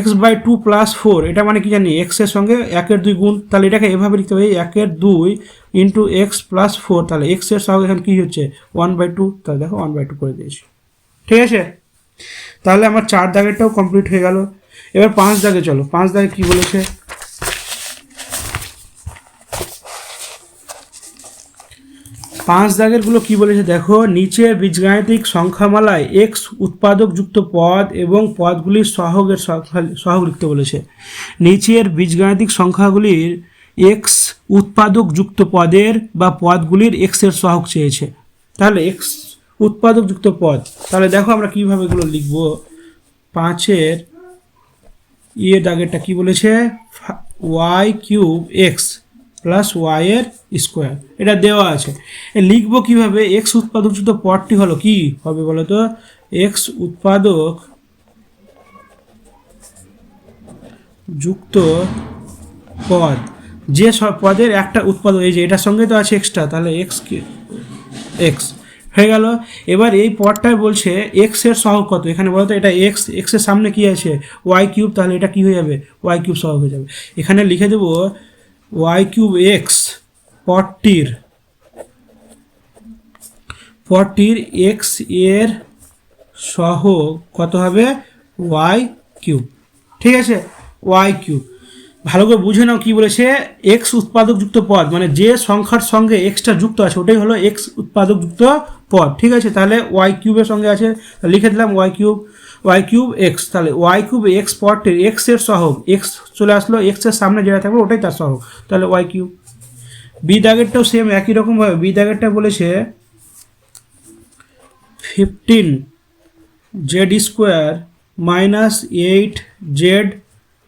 x/2 + 4, এটা মানে কি জানি, x এর সঙ্গে 1/2 গুণ, তাহলে এটাকে এভাবে লিখতে পারি 1/2 × x + 4, তাহলে x এর সহগ এখানে কি হচ্ছে, 1/2, তাহলে দেখো 1/2 করে দিয়েছি, ঠিক আছে। তাহলে আমার 4 দাগেরটাও কমপ্লিট হয়ে গেল। এবার 5 দাগে চলো, 5 দাগে কি বলেছে, 5 5 দাগেরগুলো কি বলেছে দেখো, নিচের বীজগাণিতিক সংখ্যামালায় এক্স উৎপাদকযুক্ত পদ এবং পদগুলির সহগ লিখতে বলেছে। নিচের বীজগাণিতিক সংখ্যাগুলির এক্স উৎপাদকযুক্ত পদের বা পদগুলির এক্সের সহগ চেয়েছে। তাহলে এক্স উৎপাদকযুক্ত পদ, তাহলে দেখো আমরা কীভাবে এগুলো লিখব। 5-এর দাগেরটা কি বলেছে, ওয়াই কিউব এক্স প্লাস ওয়াইয়ের স্কোয়ার, এটা দেওয়া আছে। লিখবো কিভাবে, এক্স উৎপাদকযুক্ত পদটি হলো কি হবে বলো তো, এক্স উৎপাদক যুক্ত পদ, যে সব পদের একটা উৎপাদক, এই যে এটার সঙ্গে তো আছে এক্সট্রা, তাহলে এক্স হয়ে গেল। এবার এই পদটাই বলছে এক্স এর সহগ কত, এখানে বলতো এটা এক্স, এক্স এর সামনে কি আছে ওয়াই কিউব, তাহলে এটা কি হয়ে যাবে ওয়াই কিউব সহগ হয়ে যাবে। এখানে লিখে দেবো ওয়াই কিউব এক্স পদটির এক্স এর সহগ কত হবে ওয়াই কিউব, ঠিক আছে ওয়াই কিউব। ভালো করে বুঝে নাও কি বলেছে, এক্স উৎপাদকযুক্ত পদ মানে যে সংখ্যার সঙ্গে এক্সটা যুক্ত আছে ওটাই হলো এক্স উৎপাদকযুক্ত পদ, ঠিক আছে। তাহলে ওয়াই কিউবের সঙ্গে আছে, লিখে দিলাম ওয়াই কিউব এক্স, তাহলে ওয়াই কিউব এক্স পদটির এক্স এর সহগ, এক্স চলে আসলো, এক্স এর সামনে যেটা থাকবে ওটাই তার সহগ, তাহলে ওয়াই কিউব। বি দাগেরটাও সেম একই রকমভাবে, বি দাগেরটা বলেছে 15 Z square minus 8 Z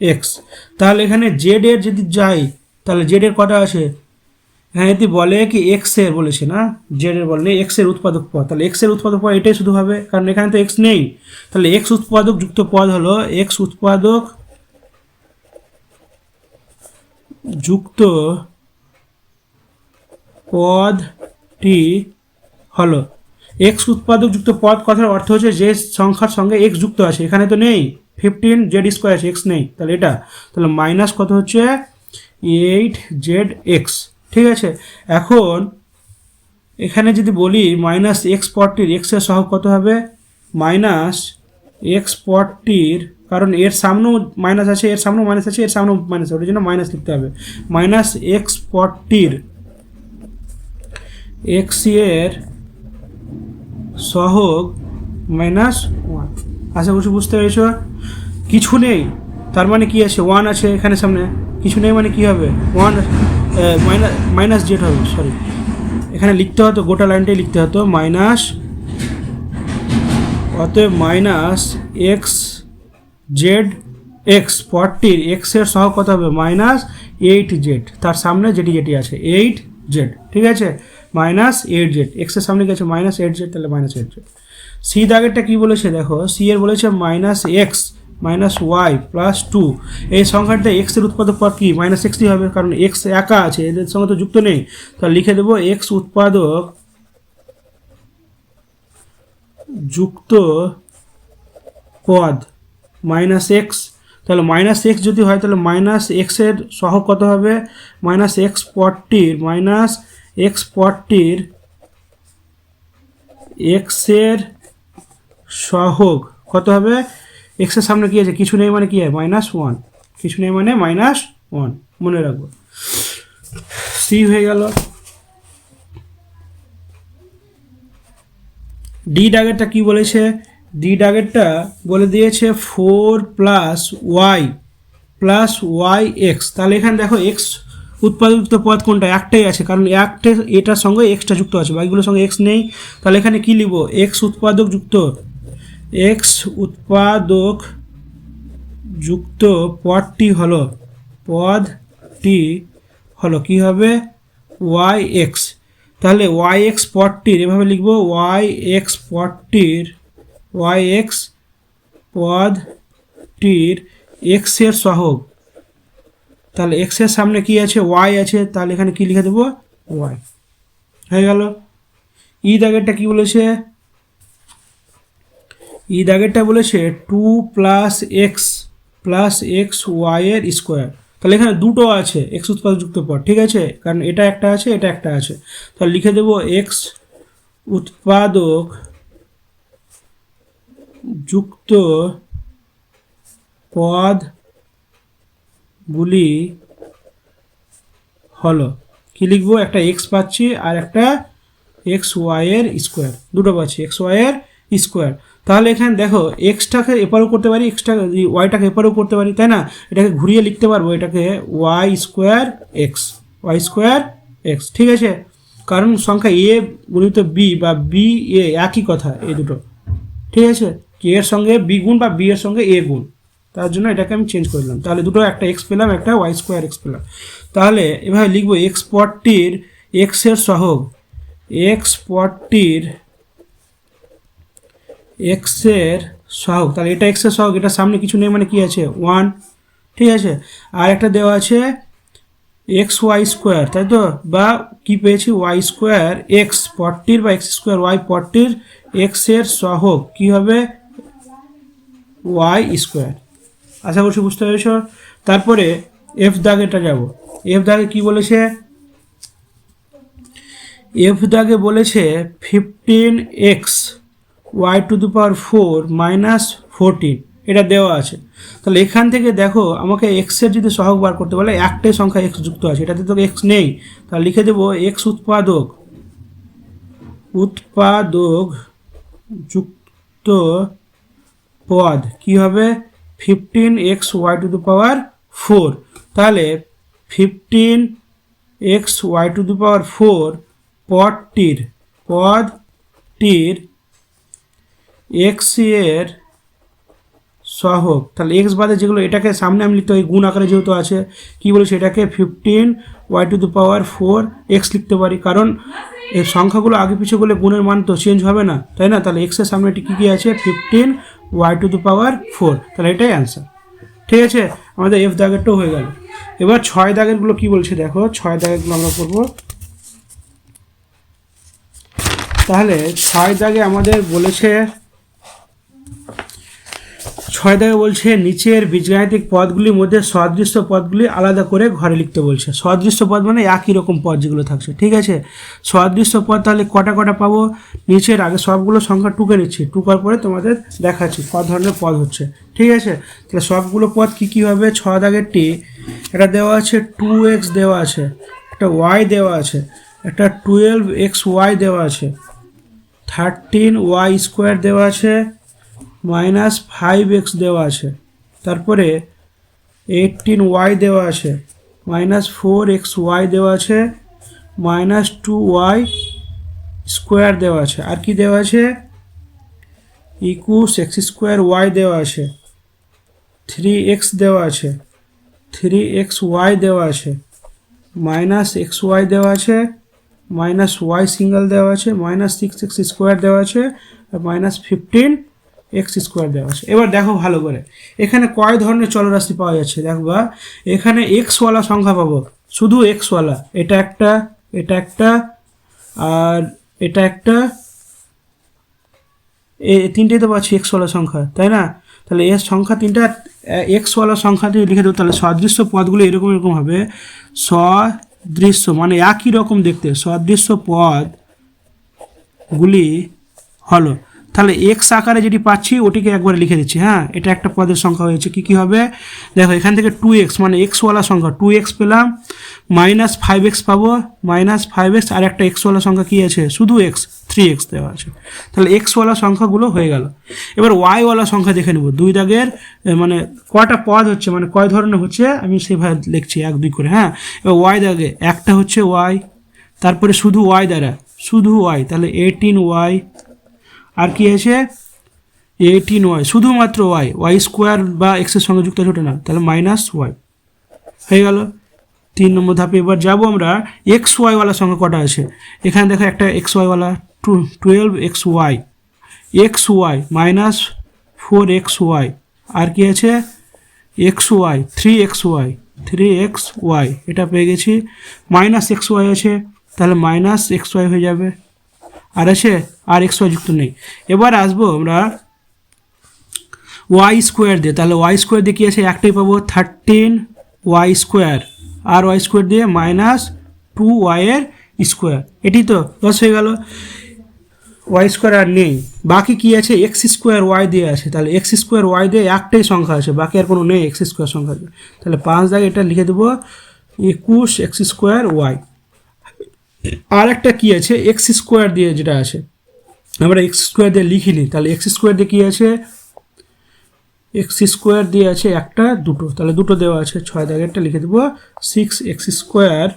x. তাহলে এখানে জেড এর যদি যাই, তাহলে জেড এর কটা আছে, হ্যাঁ যদি বলে কি এক্স এর বলেছে না, জেড এর বলে এক্স এর উৎপাদক পদ, তাহলে এক্স এর উৎপাদক পদ এটাই শুধু হবে, কারণ এখানে তো এক্স নেই। তাহলে এক্স উৎপাদক যুক্ত পদ হলো এক্স উৎপাদক যুক্ত পদটি হলো এক্স উৎপাদক যুক্ত পদ, কথার অর্থ হচ্ছে যে সংখ্যার সঙ্গে এক্স যুক্ত আছে, এখানে তো নেই 15 জেড স্কোয়ার আছে, এক্স নেই, তাহলে এটা, তাহলে মাইনাস কত হচ্ছে 8 জেড এক্স, ঠিক আছে। এখন এখানে যদি বলি মাইনাস এক্স পদটির এক্সের সহগ কত হবে, মাইনাস এক্স পদটির, কারণ এর সামনেও মাইনাস আছে, এর সামনেও মাইনাস আছে, এর সামনেও মাইনাস আছে, ওটার জন্য মাইনাস লিখতে হবে। মাইনাস এক্স পদটির এক্স এর সহগ মাইনাস 1। আশা করছি বুঝতে পেরেছ। কিছু নেই তার মানে কি আছে, 1 আছে এখানে সামনে, কিছু নেই মানে কি হবে 1 মাইনাস জেড হবে, সরি এখানে লিখতে হতো গোটা লাইনটাই লিখতে হতো মাইনাস, অতএব মাইনাস এক্স জেড এক্স পদটির এক্স এর সহগ কত হবে মাইনাস 8 জেড, তার সামনে যেটি আছে 8 জেড, ঠিক আছে মাইনাস 8 জেড, এক্স এর সামনে গেছে মাইনাস 8 জেড, তাহলে মাইনাস 8 জেড। সি দাগেরটা কি বলেছে দেখো, সি এর বলেছে minus X minus Y plus 2, এই সংখ্যাটা এক্স এর উৎপাদক পদ কি মাইনাস এক্সই হবে, কারণ এক্স একা আছে এদের সঙ্গে তো যুক্ত নেই, তাহলে লিখে দেবো এক্স উৎপাদক যুক্ত পদ মাইনাস এক্স। তাহলে মাইনাস এক্স যদি হয় তাহলে মাইনাস এক্সের সহগ কত হবে, মাইনাস এক্স পদটির এক্সের সহগ কত হবে, এক্সের সামনে কি আছে কিছু নেই মানে কি হয় মাইনাস 1, কিছু নেই মানে মাইনাস 1, মনে রাখবো। সি হয়ে গেল। ডি দাগেরটা কি বলেছে, ডি দাগেরটা বলে দিয়েছে 4 প্লাস ওয়াই এক্স। তাহলে এখানে দেখো এক্স উৎপাদকযুক্ত পদ কোনটা, একটাই আছে, কারণ একটা এটার সঙ্গে এক্সটা যুক্ত আছে, বাকিগুলোর সঙ্গে এক্স নেই। তাহলে এখানে কি লিখবো, এক্স উৎপাদক যুক্ত পদটি হলো কি হবে ওয়াই এক্স। তাহলে ওয়াই এক্স পদটির এভাবে লিখবো, ওয়াই এক্স পদটির এক্স এর সহগ, তাহলে এক্স এর সামনে কি আছে ওয়াই আছে, তাহলে এখানে কি লিখে দেবো ওয়াই, হয়ে গেল। ই দাগেরটা কি বলেছে, ই দাগেরটা বলেছে 2 প্লাস এক্স ওয়াই এর স্কোয়ার। তাহলে এখানে দুটো আছে এক্স উৎপাদকযুক্ত পদ, ঠিক আছে, কারণ এটা একটা আছে এটা একটা আছে, তাহলে লিখে দেবো এক্স উৎপাদক যুক্ত পদগুলি হলো কি লিখবো, একটা এক্স পাচ্ছি আর একটা এক্স ওয়াইয়ের স্কোয়ার, দুটো পাচ্ছি এক্স ওয়াইয়ের স্কোয়ার। তাহলে এখানে দেখো এক্সটাকে এপারেও করতে পারি, এক্সটাকে ওয়াইটাকে এপারেও করতে পারি, তাই না? এটাকে ঘুরিয়ে লিখতে পারবো, এটাকে Y square X, Y square X, ঠিক আছে? কারণ সংখ্যা এ গুণিত বি বা বি এ একই কথা, এই দুটো, ঠিক আছে? কে এর সঙ্গে বি গুণ বা বি এর সঙ্গে এ গুণ, তার জন্য এটাকে আমি চেঞ্জ করলাম। তাহলে দুটো, একটা এক্স পেলাম, একটা ওয়াই স্কোয়ার এক্স পেলাম। তাহলে এভাবে লিখবো এক্স পদটির এক্সের সহগ, এক্স পদটির এক্সের সহগ, তাহলে এটা এক্সের সহগ, এটা সামনে কিছু নেই মানে কি আছে 1, ঠিক আছে? আর একটা দেওয়া আছে এক্স ওয়াই স্কোয়ার, তাই তো? বা কি পেয়েছি ওয়াই স্কোয়ার এক্স পদটির বা এক্স স্কোয়ার ওয়াই পদটির এক্সের সহগ কি হবে ওয়াই স্কোয়ার। আশা করছি বুঝতে পেরেছ। তারপরে এফ দাগেটা যাব। এফ দাগে কি বলেছে? এফ দাগে বলেছে 15x Y to the power 4 minus 14, এটা দেওয়া আছে। তাহলে এখান থেকে দেখো আমাকে এক্সের যদি সহগ বার করতে বলে, একটাই সংখ্যা এক্স যুক্ত আছে, এটাতে তো এক্স নেই, তাহলে লিখে দেবো এক্স উৎপাদক যুক্ত পদ কি হবে 15x Y to the power 4। তাহলে 15x Y to the power 4 পদটির এক্স এর সহগ, তাহলে এক্স বাদে যেগুলো এটাকে সামনে আমি লিখতে হয় গুণ আকারে যেহেতু আছে, কি বলেছে এটাকে 15 Y to the power 4 X লিখতে পারি, কারণ এই সংখ্যাগুলো আগে পিছু করলে গুণের মান তো চেঞ্জ হবে না, তাই না? তাহলে এক্সের সামনে এটি কী আছে 15 ওয়াই টু দি পাওয়ার 4, তাহলে এটাই অ্যান্সার, ঠিক আছে? আমাদের এফ দাগেরটাও হয়ে গেল। এবার 6 দাগেরগুলো কি বলছে দেখো, 6 দাগেরগুলো আমরা করবো। তাহলে 6 দাগে আমাদের বলেছে, 6 দাগে বলছে নিচের বীজগাণিতিক পদগুলির মধ্যে সদৃশ্য পদগুলি আলাদা করে ঘরে লিখতে বলছে। সদৃশ্য পদ মানে একই রকম পদ যেগুলো থাকছে, ঠিক আছে? সদৃশ্য পদ তাহলে কটা পাবো? নিচের আগে সবগুলো সংখ্যা টুকে নিচ্ছি, টুকার পরে তোমাদের দেখাচ্ছি কত ধরনের পদ হচ্ছে, ঠিক আছে? তাহলে সবগুলো পদ কী হবে? 6 দাগেরটি এটা দেওয়া আছে 2x দেওয়া আছে, একটা y দেওয়া আছে, একটা 12xy দেওয়া আছে, 13y স্কোয়ার দেওয়া আছে, মাইনাস 5x দেওয়া আছে, তারপরে 18y দেওয়া আছে, মাইনাস 4xy দেওয়া আছে, মাইনাস 2y স্কোয়ার দেওয়া আছে, আর কি দেওয়া আছে ইকুয়ালস এক্স স্কোয়ার ওয়াই দেওয়া আছে, 3x দেওয়া আছে, 3xy দেওয়া আছে, মাইনাস xy দেওয়া আছে, মাইনাস y সিঙ্গেল দেওয়া আছে, মাইনাস 6x স্কোয়ার দেওয়া আছে, আর মাইনাস 15x স্কোয়ার দেওয়া আছে। এবার দেখো ভালো করে এখানে কয় ধরনের চলরাশি পাওয়া যাচ্ছে দেখবা। এখানে এক্সওয়ালা সংখ্যা পাবো, শুধু এক্সওয়ালা, এটা একটা, এটা একটা, আর এটা একটা, এই তিনটেই তো পাচ্ছি এক্সওয়ালা সংখ্যা, তাই না? তাহলে এর সংখ্যা তিনটা এক্সওয়ালা সংখ্যা দিয়ে লিখে দেবো। তাহলে সদৃশ্য পদগুলো এরকম এরকম হবে, সদৃশ্য মানে একই রকম দেখতে, সদৃশ্য পদগুলি হলো, তাহলে এক্স আকারে যেটি পাচ্ছি ওটিকে একবার লিখে দিচ্ছি। হ্যাঁ, এটা একটা পদের সংখ্যা হয়েছে, কী হবে দেখো, এখান থেকে 2x মানে এক্সওয়ালা সংখ্যা 2x পেলাম, মাইনাস 5x পাবো, মাইনাস 5x, আর একটা এক্সওয়ালা সংখ্যা কী আছে শুধু x, 3x দেওয়া আছে। তাহলে এক্সওয়ালা সংখ্যাগুলো হয়ে গেল। এবার ওয়াইওয়ালা সংখ্যা দেখে নেব, 2 দাগের মানে কটা পদ হচ্ছে মানে কয় ধরনের হচ্ছে আমি সেভাবে লিখছি 1 2 করে। হ্যাঁ, এবার ওয়াই দাগে একটা হচ্ছে ওয়াই, তারপরে শুধু ওয়াই দ্বারা শুধু ওয়াই, তাহলে 18y, আর কি আছে 18y, শুধুমাত্র ওয়াই স্কোয়ার বা এক্সের সঙ্গে যুক্ত ছোটো না, তাহলে মাইনাস ওয়াই হয়ে গেল। 3 নম্বর ধাপে এবার যাবো আমরা এক্স ওয়াইওয়ালা সংখ্যা কটা আছে। এখানে দেখো একটা এক্স ওয়াইওয়ালা 12xy, xy মাইনাস 4xy, আর কি আছে xy 3xy, এটা পেয়ে গেছি, মাইনাস xy আছে, তাহলে মাইনাস xy হয়ে যাবে, আর আছে আর xy যুক্ত নেই। এবার আসবো আমরা ওয়াই স্কোয়ার দিয়ে, তাহলে ওয়াই স্কোয়ার দিয়ে কী আছে একটাই পাবো 13y স্কোয়ার, আর ওয়াই স্কোয়ার দিয়ে মাইনাস 2y এর স্কোয়ার, এটি তো 10 হয়ে গেল। ওয়াই স্কোয়ার আর নেই, বাকি কি আছে এক্স স্কোয়ার ওয়াই দিয়ে আছে, তাহলে এক্স স্কোয়ার ওয়াই দিয়ে একটাই সংখ্যা আছে, বাকি আর কোনো নেই এক্স স্কোয়ার সংখ্যা দিয়ে। তাহলে 5 দাগে এটা লিখে দেবো 21x স্কোয়ার ওয়াই। আর একটা কি আছে এক্স স্কোয়ার দিয়ে যেটা আছে, আমরা এক্স স্কোয়ার দিয়ে লিখিনি, তাহলে এক্স স্কোয়ার দিয়ে কী আছে, এক্স স্কোয়ার দিয়ে আছে একটা দুটো, তাহলে দুটো দেওয়া আছে, 6 দাগেরটা লিখে দেবো 6x স্কোয়ার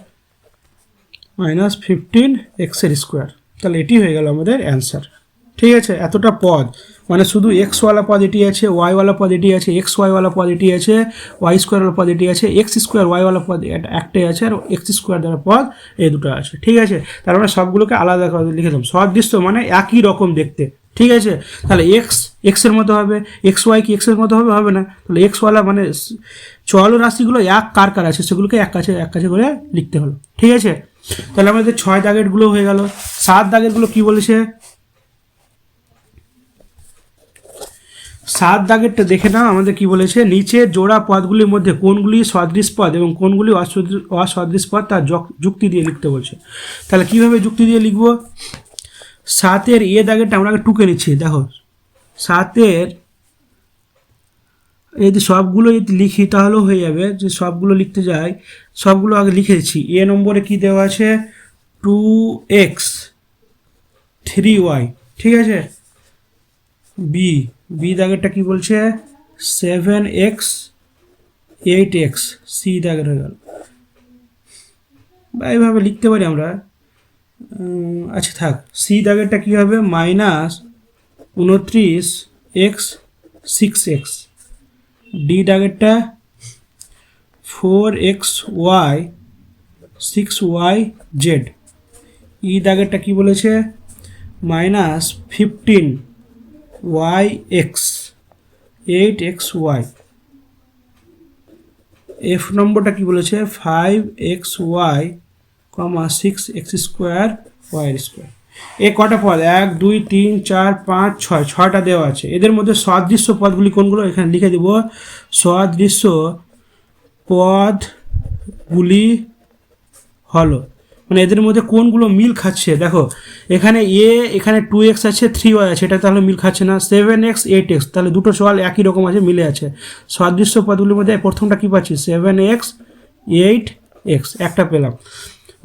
মাইনাস 15 এক্সের স্কোয়ার। তাহলে এটি হয়ে গেল আমাদের অ্যান্সার। ঠিক আছে, এতটা পদ, মানে শুধু এক্সওয়ালা পদ এটি আছে, ওয়াইওয়ালা পদ এটি আছে, এক্স ওয়াইওয়ালা পদ এটি আছে, ওয়াই স্কোয়ারওয়ালা পদ এটি আছে, এক্স স্কোয়ার ওয়াইওয়ালা পদ একটাই আছে, আর এক্স স্কোয়ার দ্বারা পদ এই দুটো আছে। ঠিক আছে, তার মানে সবগুলোকে আলাদা করে লিখে দিলাম। সদৃশ্য মানে একই রকম দেখতে। ঠিক আছে, তাহলে এক্সের মতো হবে, এক্স ওয়াই কি এক্সের মতো হবে, হবে না। তাহলে এক্সওয়ালা মানে চল রাশিগুলো এক কার কার আছে সেগুলোকে এক কাছে করে লিখতে হলো। ঠিক আছে, তাহলে আমাদের 6 দাগেরগুলো হয়ে গেল। 7 দাগেরগুলো কি বলেছে, 7 দাগেরটা দেখে নাও আমাদের কি বলেছে, নিচে জোড়া পদগুলির মধ্যে কোনগুলি সদৃশ পদ এবং কোনগুলি অসদৃশ পদ তার যুক্তি দিয়ে লিখতে বলছে। তাহলে কিভাবে যুক্তি দিয়ে লিখবো, 7-এর দাগেরটা আমরা আগে টুকে নিচ্ছি। দেখো 7-এর যদি সবগুলো যদি লিখি তাহলেও হয়ে যাবে, যে সবগুলো লিখতে যাই সবগুলো আগে লিখে দিচ্ছি। নম্বরে কি দেওয়া আছে 2x 3y। ঠিক আছে, বি দাগেরটা কি বলছে 7x 8x, সি দাগের হয়ে গেল। বা এইভাবে লিখতে পারি আমরা। আচ্ছা থাক, সি দাগেরটা কী হবে minus 29x 6x। D দাগেরটা 4xy 6yz। ই দাগেরটা কি বলেছে মাইনাস 15yx 8xy। এফ নম্বরটা কি বলেছে 5xy 6x square Y square. এ কটা পদ 1 2 3 4 5 6, 6টা দেওয়া আছে। এদের মধ্যে সদৃশ্য পদগুলি কোনগুলো এখানে লিখে দেব। সদৃশ্য পদগুলি হলো, মানে এদের মধ্যে কোনগুলো মিল খাচ্ছে। দেখো এখানে এখানে 2x আছে 3y আছে, এটা তাহলে মিল খাচ্ছে না। 7x 8x, তাহলে দুটো চল একই রকম আছে, মিলে আছে। সদৃশ্য পদগুলির মধ্যে প্রথমটা কি পাচ্ছি 7x 8x, একটা পেলাম।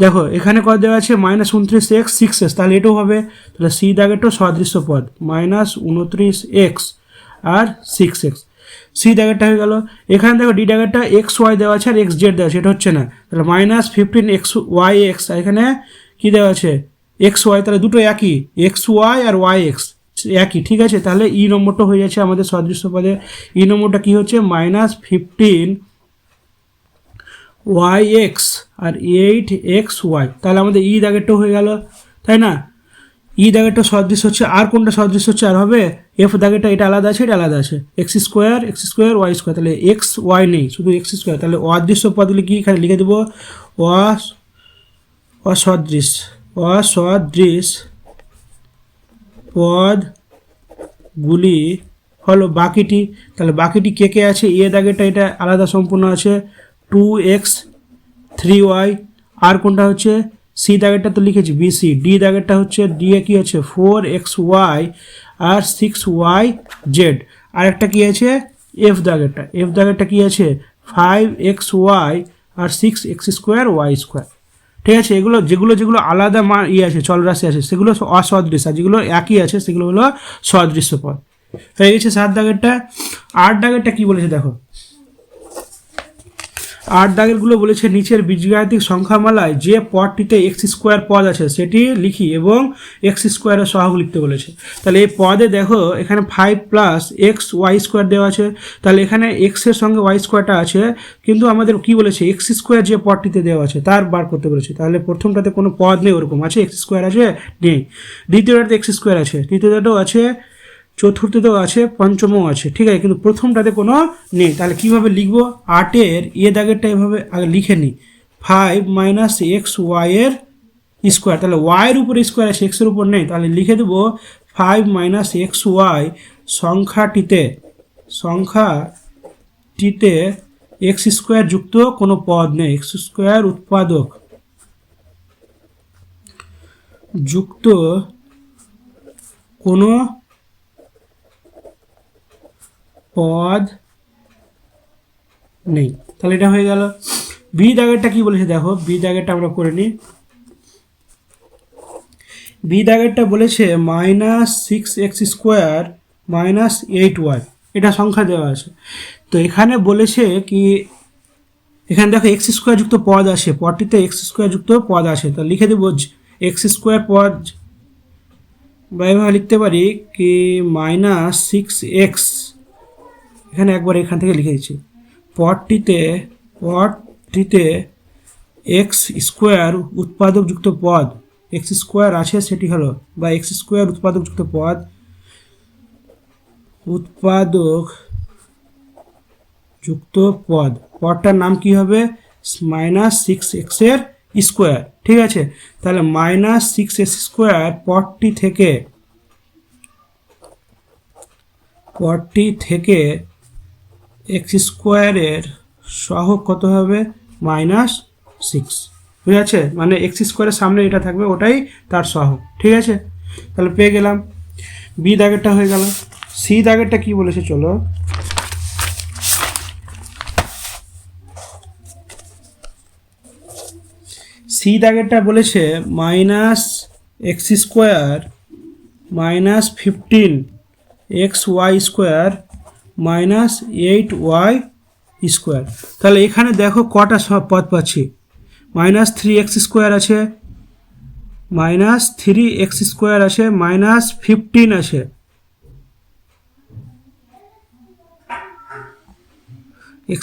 দেখো এখানে কত দেওয়া আছে -29x 6x, তাহলে এটাও হবে। তাহলে সি দাগেরটাও সদৃশ্য পদ -29x আর 6x, সি দাগেরটা হয়ে গেল। এখানে দেখো ডি দাগেরটা XY দেওয়া আছে আর XZ দেওয়া আছে, এটা হচ্ছে না। তাহলে -15xyx, এখানে কি দেওয়া আছে XY, তাহলে দুটো একই, XY আর YX একই। ঠিক আছে, তাহলে ই নম্বরটা হয়ে যাচ্ছে আমাদের সদৃশ্য পদে। ই নম্বরটা কি হচ্ছে -15yx আর 8xy, তাহলে আমাদের ই দাগেরটাও হয়ে গেল, তাই না। ই দাগেরটা সদৃশ্য হচ্ছে, আর কোনটা সদৃশ্য হচ্ছে আর হবে, এফ দাগেরটা এটা আলাদা আছে, এটা আলাদা আছে, এক্স স্কোয়ার ওয়াই স্কোয়ার, তাহলে এক্স ওয়াই নেই, শুধু এক্স স্কোয়ার। তাহলে অদৃশ্য পদগুলি কি এখানে লিখে দেবো অসদৃশ পদগুলি হলো বাকিটি। তাহলে বাকিটি কে কে আছে, দাগেরটা এটা আলাদা সম্পূর্ণ আছে 2x 3y, আর কোনটা হচ্ছে সি দাগেরটা তো লিখেছি বিসি। ডি দাগেরটা হচ্ছে ডি এ কি আছে 4xy আর 6yz। আর একটা কি আছে এফ দাগেরটা কি আছে 5xy আর 6x স্কোয়ার ওয়াই স্কোয়ার। ঠিক আছে, যেগুলো আলাদা আছে চলরাশি আছে সেগুলো অসদৃশ, আর যেগুলো একই আছে সেগুলো হলো সদৃশ্য পদ। হয়ে গেছে 7 দাগেরটা। 8 দাগেরটা কি বলেছে দেখো, 8 দাগেরগুলো বলেছে নিচের বীজগাণিতিক সংখ্যামালায় যে পদটিতে এক্স স্কোয়ার পদ আছে সেটি লিখি এবং এক্স স্কোয়ারের সহগ লিখতে বলেছে। তাহলে এই পদে দেখো এখানে 5 + x ওয়াই স্কোয়ার দেওয়া আছে, তাহলে এখানে এক্সের সঙ্গে ওয়াই স্কোয়ারটা আছে, কিন্তু আমাদের কি বলেছে এক্স স্কোয়ার যে পদটিতে দেওয়া আছে তার বার করতে বলেছে। তাহলে প্রথমটাতে কোনো পদ নেই, ওরকম আছে এক্স স্কোয়ার আছে নেই, দ্বিতীয়টাতে এক্স স্কোয়ার আছে, তৃতীয়টাতেও আছে, চতুর্থতেও আছে, পঞ্চমও আছে। ঠিক আছে, কিন্তু প্রথমটাতে কোনো নেই। তাহলে কীভাবে লিখবো, 8-এর দাগেরটা এভাবে আগে লিখে নিই 5 - xy এর স্কোয়ার, তাহলে ওয়াইয়ের উপর স্কোয়ার আছে এক্সের উপর নেই, তাহলে লিখে দেবো 5 - xy সংখ্যাটিতে এক্স স্কোয়ার যুক্ত কোনো পদ নেই, এক্স স্কোয়ার উৎপাদক যুক্ত কোনো পদ নেই। তাহলে এটা হয়ে গেল। বি দাগেরটা কি বলেছে দেখো, বি দাগেরটা আমরা করে নিই। বি দাগেরটা বলেছে -6x² -8y, এটা সংখ্যা দেওয়া আছে। তো এখানে বলেছে কি, এখানে দেখো x² যুক্ত পদ আছে, পদটিতে x² যুক্ত পদ আছে, তো লিখে দেবো x² পদ, বা এভাবে লিখতে পারি কি -6x, এখানে একবার এখান থেকে লিখে দিচ্ছি, পদটিতে x² উৎপাদক যুক্ত পদ, x² আছে সেটি হলো, বা x² উৎপাদক যুক্ত পদ, উৎপাদক যুক্ত পদ, পদটার নাম কি হবে -6x², ঠিক আছে। তাহলে -6x² পদটি থেকে x² এর সহগ কত হবে -6, ঠিক আছে, মানে x² এর সামনে এটা থাকবে ওটাই তার সহগ, ঠিক আছে। তাহলে পেয়ে গেলাম, বি দাগেরটা হয়ে গেল। সি দাগেরটা কি বলেছে চলো, সি দাগেরটা বলেছে -x² -15xy² -8y²। তাহলে এখানে দেখো কটা সব পদ পাচ্ছি, -3x² আছে, -3x² আছে, -15 আছে, x²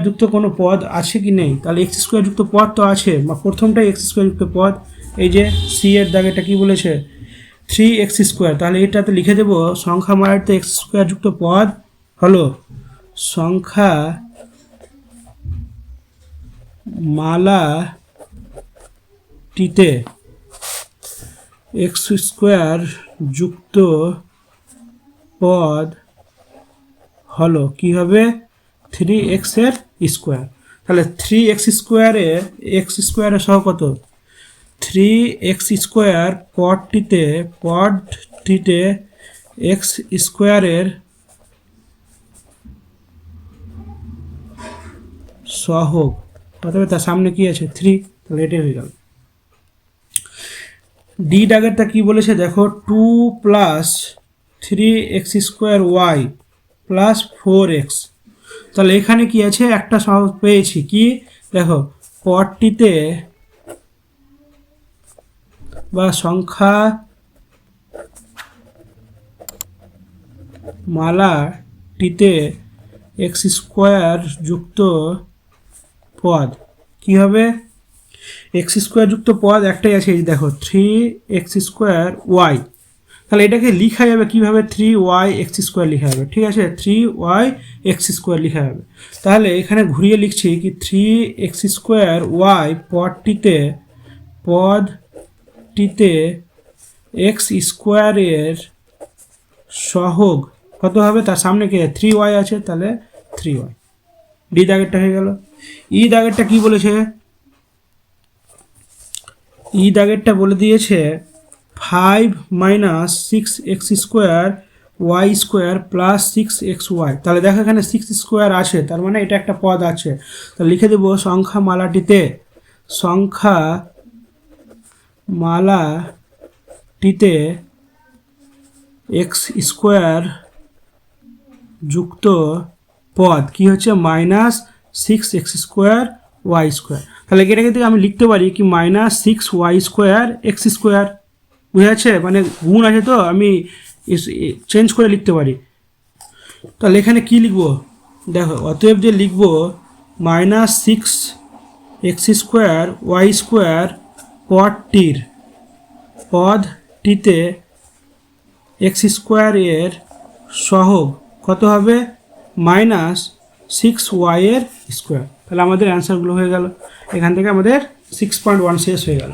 যুক্ত কোনো পদ আছে কি নেই, তাহলে x² যুক্ত পদ তো আছে, প্রথমটাই x² যুক্ত পদ, এই যে সি এর দাগেটা কি বলেছে 3x², তাহলে এটাতে লিখে দেব সংখ্যা মালাটিতে x² যুক্ত পদ হলো, সংখ্যা মালাটিতে x² যুক্ত পদ হলো কি হবে 3x²। তাহলে 3x² এর সহ কত, 3x² পদটিতে x² এর সহগ, অথবা তার সামনে কি আছে 3, তাহলে এটাই হয়ে গেল। ডি দাগেরটা কি বলেছে দেখো, 2 + 3x²y + 4x, তাহলে এখানে কি আছে, একটা সহগ পেয়েছি কি, দেখো পদটিতে বা সংখ্যা মালাটিতে x² যুক্ত পদ কি হবে, x² যুক্ত পদ একটাই আছে, এই দেখো 3x²y, তাহলে এটাকে লেখা যাবে কিভাবে, 3yx² লেখা যাবে, ঠিক আছে, 3yx² লেখা যাবে। তাহলে এখানে ঘুরিয়ে লিখছি কি 3x²y পদটিতে x² এর সহগ কত হবে, তার সামনে কি 3y আছে, তাহলে 3y। ডি দাগেরটা হয়ে গেল। ই দাগেরটা কি বলেছে, ই দাগেরটা বলে দিয়েছে 5 - 6x² y² + 6xy, তাহলে দেখো এখানে 6² আছে, তার মানে এটা একটা পদ আছে, তাহলে লিখে দেব সংখ্যা মালাটিতে x² যুক্ত পদ কি হচ্ছে -6x² y², তাহলে এটাকে থেকে আমি লিখতে পারি কি -6y² x², বুঝা যাচ্ছে, মানে গুণ আছে তো আমি চেঞ্জ করে লিখতে পারি। তাহলে এখানে কি লিখবো দেখো, অতএব যে লিখবো -6x² y² পদটিতে x² এর সহগ কত হবে -6y²। তাহলে আমাদের অ্যান্সারগুলো হয়ে গেল, এখান থেকে আমাদের 6.1 শেষ হয়ে গেল।